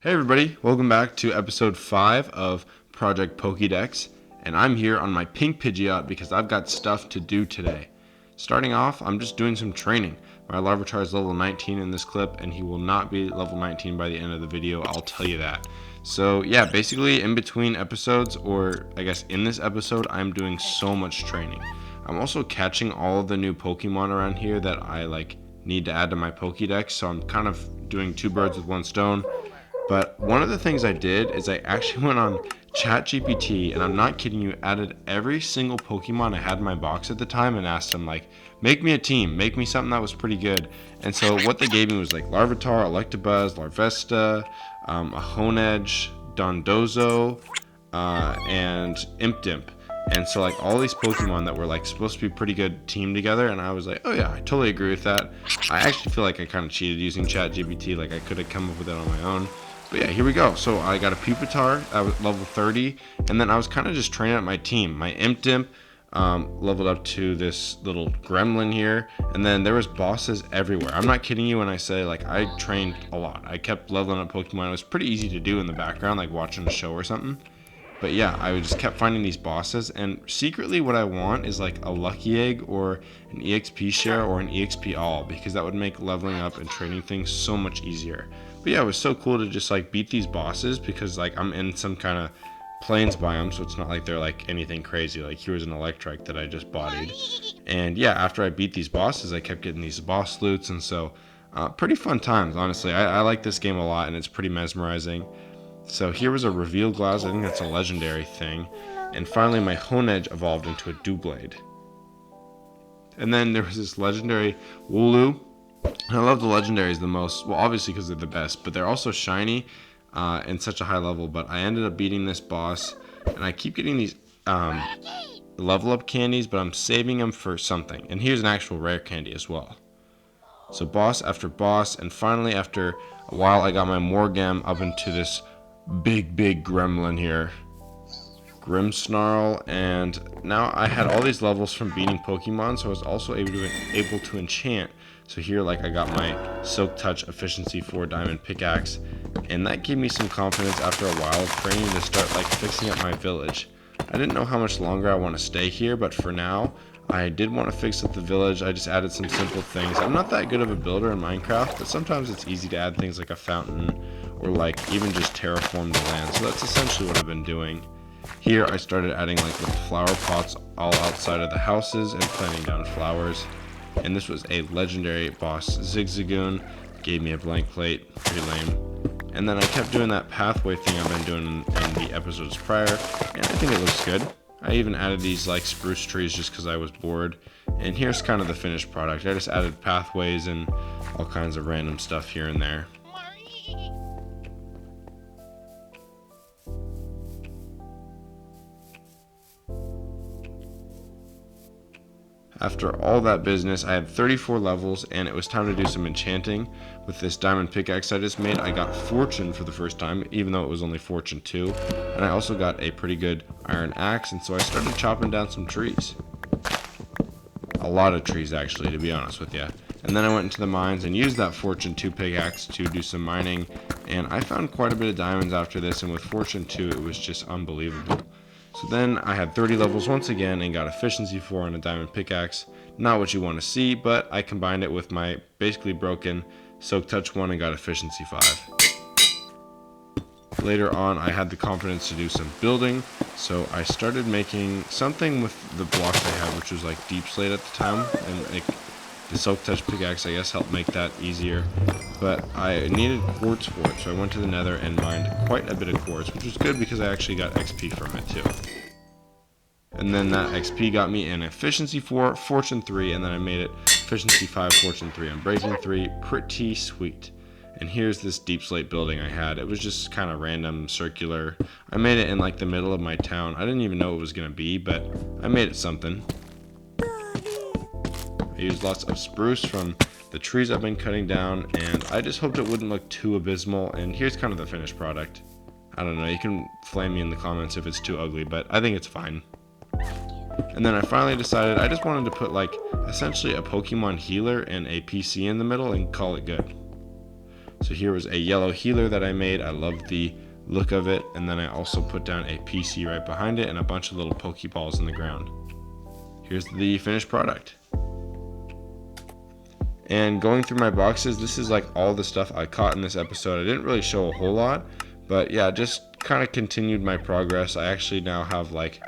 Hey everybody, welcome back to episode 5 of Project Pokédex, and I'm here on my pink Pidgeot because I've got stuff to do today. Starting off, I'm just doing some training. My Larvitar is level 19 in this clip, and he will not be level 19 by the end of the video, I'll tell you that. So yeah, basically in between episodes, or I guess in this episode, I'm doing so much training. I'm also catching all of the new Pokemon around here that I need to add to my Pokédex, so I'm kind of doing two birds with one stone. But one of the things I did is I actually went on ChatGPT, and I'm not kidding you, added every single Pokemon I had in my box at the time and asked them, make me a team, make me something that was pretty good. And so what they gave me was Larvitar, Electabuzz, Larvesta, a Honedge, Dondozo, and Impdimp. And so all these Pokemon that were supposed to be pretty good team together, and I was like, oh yeah, I totally agree with that. I actually feel like I kind of cheated using ChatGPT, I could have come up with it on my own. But yeah, here we go. So I got a Pupitar, I was level 30, and then I was kind of just training up my team. My Impdimp leveled up to this little gremlin here, and then there was bosses everywhere. I'm not kidding you when I say I trained a lot. I kept leveling up Pokemon. It was pretty easy to do in the background, like watching a show or something. But yeah, I just kept finding these bosses, and secretly what I want is a lucky egg or an EXP share or an EXP all, because that would make leveling up and training things so much easier. But yeah, it was so cool to just beat these bosses, because I'm in some kind of plains biome, so it's not like they're anything crazy. Here was an Electrike that I just bodied. And yeah, after I beat these bosses, I kept getting these boss loots, and so pretty fun times, honestly. I like this game a lot, and it's pretty mesmerizing. So here was a reveal glass, I think that's a legendary thing. And finally my Honedge evolved into a Doublade. And then there was this legendary Wooloo. And I love the legendaries the most, well obviously because they're the best, but they're also shiny and such a high level. But I ended up beating this boss, and I keep getting these level up candies, but I'm saving them for something. And here's an actual rare candy as well. So boss after boss, and finally after a while I got my Morgem up into this big gremlin here, Grimmsnarl. And now I had all these levels from beating Pokemon, so I was also able to enchant. So here I got my Silk Touch Efficiency 4 Diamond Pickaxe, and that gave me some confidence after a while of training to start fixing up my village. I didn't know how much longer I want to stay here, but for now I did want to fix up the village. I just added some simple things. I'm not that good of a builder in Minecraft, but sometimes it's easy to add things like a fountain, or even just terraform the land. So that's essentially what I've been doing. Here I started adding little flower pots all outside of the houses and planting down flowers. And this was a legendary boss, Zigzagoon. Gave me a blank plate, pretty lame. And then I kept doing that pathway thing I've been doing in the episodes prior, and I think it looks good. I even added these spruce trees just because I was bored. And here's kind of the finished product. I just added pathways and all kinds of random stuff here and there. After all that business, I had 34 levels, and it was time to do some enchanting. With this diamond pickaxe I just made, I got Fortune for the first time, even though it was only Fortune 2. And I also got a pretty good iron axe, and so I started chopping down some trees. A lot of trees, actually, to be honest with you. And then I went into the mines and used that Fortune 2 pickaxe to do some mining, and I found quite a bit of diamonds after this, and with Fortune 2 it was just unbelievable. So then I had 30 levels once again and got Efficiency 4 on a diamond pickaxe. Not what you want to see, but I combined it with my basically broken Silk Touch 1 and got Efficiency 5. Later on I had the confidence to do some building, so I started making something with the blocks I had, which was Deep Slate at the time, and the Silk Touch pickaxe I guess helped make that easier. But I needed quartz for it, so I went to the nether and mined quite a bit of quartz, which was good because I actually got XP from it too. And then that XP got me an Efficiency 4, Fortune 3, and then I made it Efficiency 5, Fortune 3, and Breaking 3. Pretty sweet. And here's this Deep Slate building I had. It was just kind of random, circular. I made it in the middle of my town. I didn't even know what it was going to be, but I made it something. I used lots of spruce from the trees I've been cutting down, and I just hoped it wouldn't look too abysmal. And here's kind of the finished product. I don't know, you can flame me in the comments if it's too ugly, but I think it's fine. And then I finally decided I just wanted to put essentially a Pokemon healer and a PC in the middle and call it good. So here was a yellow healer that I made. I love the look of it. And then I also put down a PC right behind it and a bunch of little Pokeballs in the ground. Here's the finished product. And going through my boxes, this is like all the stuff I caught in this episode. I didn't really show a whole lot, but yeah, just kind of continued my progress. I actually now have like,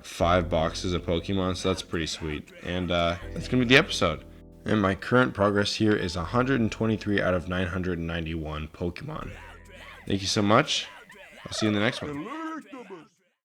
5 boxes of Pokemon, so that's pretty sweet. And that's gonna be the episode. And my current progress here is 123 out of 991 Pokemon. Thank you so much. I'll see you in the next one.